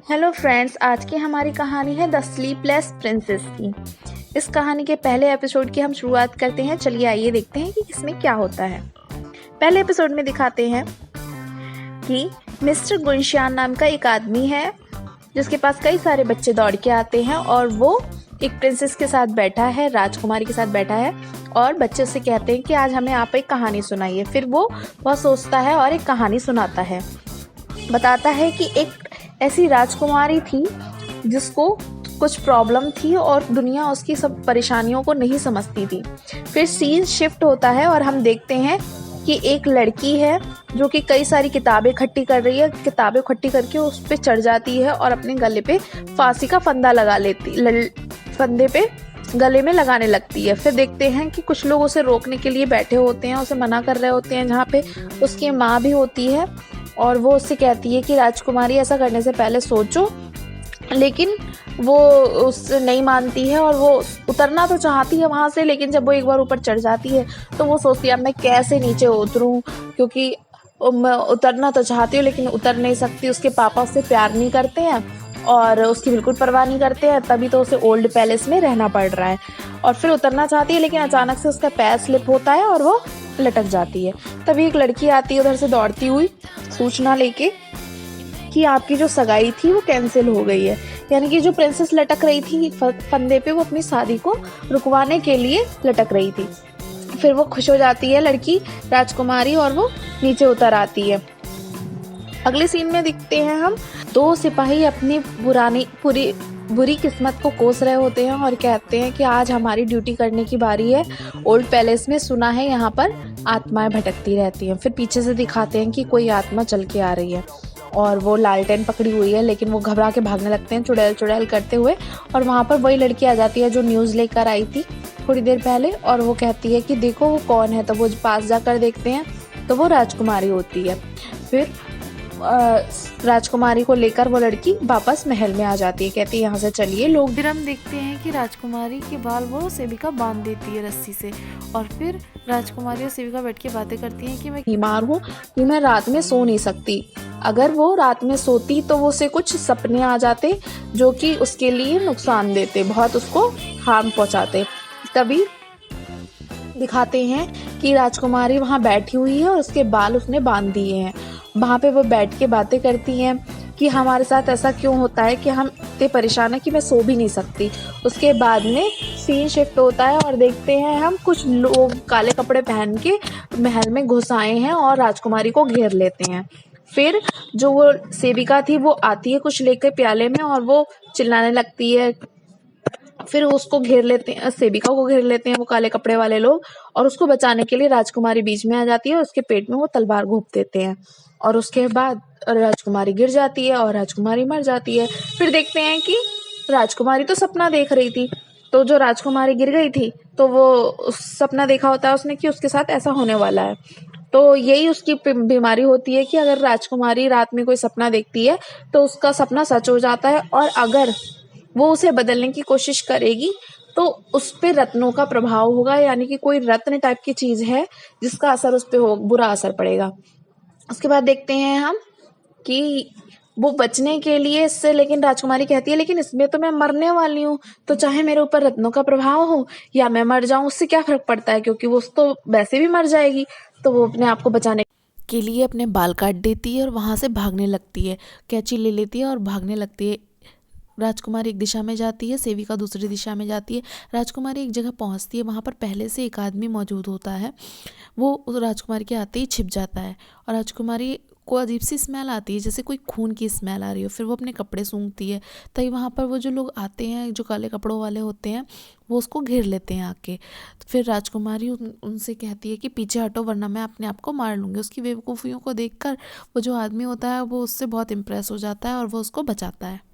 Hello friends, आज की हमारी कहानी है द स्लीपलेस प्रिंसेस की। इस कहानी के पहले एपिसोड की हम शुरुआत करते हैं। चलिए आइए देखते हैं कि इसमें क्या होता है। पहले एपिसोड में दिखाते हैं कि मिस्टर गुनशान नाम का एक आदमी है जिसके पास कई सारे बच्चे दौड़ के आते हैं और वो एक प्रिंसेस के साथ बैठा है, राजकुमारी के साथ बैठा है और बच्चे उससे कहते हैं कि आज हमें आप एक कहानी सुनाइए। फिर वो बहुत सोचता है और एक कहानी सुनाता है। बताता है कि एक ऐसी राजकुमारी थी जिसको कुछ प्रॉब्लम थी और दुनिया उसकी सब परेशानियों को नहीं समझती थी। फिर सीन शिफ्ट होता है और हम देखते हैं कि एक लड़की है जो कि कई सारी किताबें इकट्ठी कर रही है। किताबें इकट्ठी करके उस पर चढ़ जाती है और अपने गले पे फांसी का फंदा लगा लेती, फंदे पे गले में लगाने लगती है। फिर देखते हैं कि कुछ लोग उसे रोकने के लिए बैठे होते हैं, उसे मना कर रहे होते हैं, जहाँ पे उसकी माँ भी होती है और वो उससे कहती है कि राजकुमारी ऐसा करने से पहले सोचो। लेकिन वो उससे नहीं मानती है और वो उतरना तो चाहती है वहाँ से, लेकिन जब वो एक बार ऊपर चढ़ जाती है तो वो सोचती है अब मैं कैसे नीचे उतरूँ, क्योंकि मैं उतरना तो चाहती हूँ लेकिन उतर नहीं सकती। उसके पापा उससे प्यार नहीं करते हैं और उसकी बिल्कुल परवाह नहीं करते हैं, तभी तो उसे ओल्ड पैलेस में रहना पड़ रहा है। और फिर उतरना चाहती है लेकिन अचानक से उसका पैर स्लिप होता है और वो लटक जाती है। तभी एक लड़की आती है उधर से दौड़ती हुई सूचना लेके कि आपकी जो सगाई थी वो कैंसिल हो गई है। यानी कि जो प्रिंसेस लटक रही थी फंदे पे, वो अपनी शादी को रुकवाने के लिए लटक रही थी। फिर वो खुश हो जाती है लड़की राजकुमारी और वो नीचे उतर आती है। अगले सीन में दिखते हैं हम दो सिपाही अपनी बुरी किस्मत को कोस रहे होते हैं और कहते हैं कि आज हमारी ड्यूटी करने की बारी है। ओल्ड पैलेस में सुना है यहाँ पर आत्माएं भटकती रहती हैं। फिर पीछे से दिखाते हैं कि कोई आत्मा चल के आ रही है और वो लालटेन पकड़ी हुई है, लेकिन वो घबरा के भागने लगते हैं चुड़ैल चुड़ैल करते हुए। और वहाँ पर वही लड़की आ जाती है जो न्यूज़ लेकर आई थी थोड़ी देर पहले और वो कहती है कि देखो वो कौन है। तो वो पास जाकर देखते हैं तो वो राजकुमारी होती है। फिर राजकुमारी को लेकर वो लड़की वापस महल में आ जाती है, कहती है यहाँ से चलिए लोग। फिर हम देखते हैं कि राजकुमारी के बाल वो सेविका बांध देती है रस्सी से और फिर राजकुमारी और सेविका बैठ के बातें करती हैं कि मैं बीमार हूँ कि मैं रात में सो नहीं सकती। अगर वो रात में सोती तो वो उसे कुछ सपने आ जाते जो कि उसके लिए नुकसान देते, बहुत उसको हार्म पहुंचाते। तभी दिखाते हैं कि राजकुमारी वहाँ बैठी हुई है और उसके बाल उसने बांध दिए हैं। वहाँ पे वो बैठ के बातें करती हैं कि हमारे साथ ऐसा क्यों होता है कि हम इतने परेशान हैं कि मैं सो भी नहीं सकती। उसके बाद में सीन शिफ्ट होता है और देखते हैं हम कुछ लोग काले कपड़े पहन के महल में घुस आए हैं और राजकुमारी को घेर लेते हैं। फिर जो वो सेविका थी वो आती है कुछ लेकर प्याले में और वो चिल्लाने लगती है। फिर उसको घेर लेते हैं, सेविका को घेर लेते हैं वो काले कपड़े वाले लोग और उसको बचाने के लिए राजकुमारी बीच में आ जाती है और उसके पेट में वो तलवार घोंप देते हैं और उसके बाद राजकुमारी गिर जाती है और राजकुमारी मर जाती है। फिर देखते हैं कि राजकुमारी तो सपना देख रही थी, तो जो राजकुमारी गिर गई थी तो वो सपना देखा होता है उसने कि उसके साथ ऐसा होने वाला है। तो यही उसकी बीमारी होती है कि अगर राजकुमारी रात में कोई सपना देखती है तो उसका सपना सच हो जाता है और अगर वो उसे बदलने की कोशिश करेगी तो उस पे रत्नों का प्रभाव होगा, यानी कि कोई रत्न टाइप की चीज है जिसका असर उस पे हो, बुरा असर पड़ेगा। उसके बाद देखते हैं हम कि वो बचने के लिए इससे, लेकिन राजकुमारी कहती है लेकिन इसमें तो मैं मरने वाली हूँ, तो चाहे मेरे ऊपर रत्नों का प्रभाव हो या मैं मर जाऊं उससे क्या फर्क पड़ता है, क्योंकि वो तो वैसे भी मर जाएगी। तो वो अपने आप को बचाने के लिए अपने बाल काट देती है और वहाँ से भागने लगती है, कैंची ले लेती है और भागने लगती है। राजकुमारी एक दिशा में जाती है, सेविका दूसरी दिशा में जाती है। राजकुमारी एक जगह पहुँचती है, वहाँ पर पहले से एक आदमी मौजूद होता है। वो उस राजकुमारी के आते ही छिप जाता है और राजकुमारी को अजीब सी स्मेल आती है, जैसे कोई खून की स्मेल आ रही हो। फिर वो अपने कपड़े सूंघती है, तभी वहाँ पर वो जो लोग आते हैं जो काले कपड़ों वाले होते हैं वो उसको घेर लेते हैं आके। तो फिर राजकुमारी उनसे कहती है कि पीछे हटो वरना मैं अपने आप को मार लूँगी। उसकी बेवकूफ़ियों को देखकर वो जो आदमी होता है वो उससे बहुत इम्प्रेस हो जाता है और वो उसको बचाता है।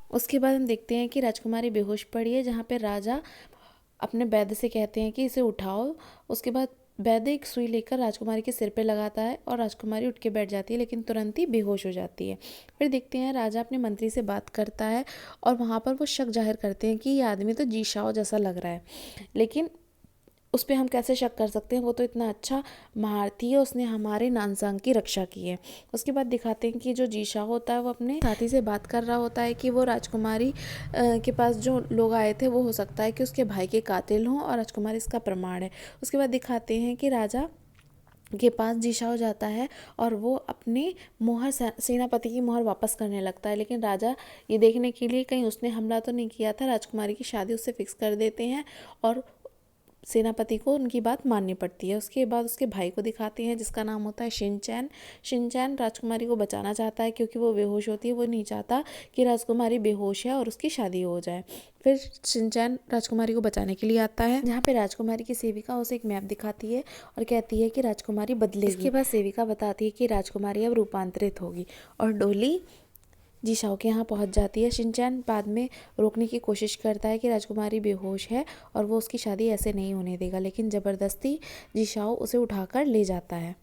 उसके बाद हम देखते हैं कि राजकुमारी बेहोश पड़ी है, जहाँ पे राजा अपने वैद्य से कहते हैं कि इसे उठाओ। उसके बाद वैद्य एक सुई लेकर राजकुमारी के सिर पे लगाता है और राजकुमारी उठ के बैठ जाती है, लेकिन तुरंत ही बेहोश हो जाती है। फिर देखते हैं राजा अपने मंत्री से बात करता है और वहाँ पर वो शक जाहिर करते हैं कि ये आदमी तो जी शाओ जैसा लग रहा है, लेकिन उस पे हम कैसे शक कर सकते हैं, वो तो इतना अच्छा महारथी है, उसने हमारे नानसांग की रक्षा की है। उसके बाद दिखाते हैं कि जो जीशा होता है वो अपने साथी से बात कर रहा होता है कि वो राजकुमारी के पास जो लोग आए थे वो हो सकता है कि उसके भाई के कातिल हों और राजकुमारी इसका प्रमाण है। उसके बाद दिखाते हैं कि राजा के पास जीशा हो जाता है और वो अपनी मोहर सेनापति की मोहर वापस करने लगता है, लेकिन राजा ये देखने के लिए कहीं उसने हमला तो नहीं किया था, राजकुमारी की शादी उससे फिक्स कर देते हैं और सेनापति को उनकी बात माननी पड़ती है। उसके बाद उसके भाई को दिखाते हैं जिसका नाम होता है शिनचैन। शिनचैन राजकुमारी को बचाना चाहता है क्योंकि वो बेहोश होती है, वो नहीं चाहता कि राजकुमारी बेहोश है और उसकी शादी हो जाए। फिर शिनचैन राजकुमारी को बचाने के लिए आता है, जहाँ पे राजकुमारी की सेविका उसे एक मैप दिखाती है और कहती है कि राजकुमारी बदलेगी। इसके बाद सेविका बताती है कि राजकुमारी अब रूपांतरित होगी और डोली जी शाओ के यहाँ पहुँच जाती है। शिनचैन बाद में रोकने की कोशिश करता है कि राजकुमारी बेहोश है और वो उसकी शादी ऐसे नहीं होने देगा, लेकिन ज़बरदस्ती जी शाओ उसे उठाकर ले जाता है।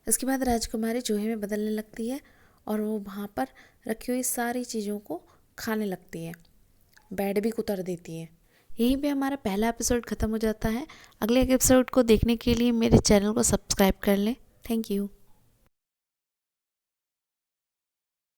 इसके बाद राजकुमारी चूहे में बदलने लगती है और वो वहाँ पर रखी हुई सारी चीज़ों को खाने लगती है, बेड भी कुतर देती है। यहीं पे हमारा पहला एपिसोड ख़त्म हो जाता है। अगले एपिसोड को देखने के लिए मेरे चैनल को सब्सक्राइब कर लें। Thank you.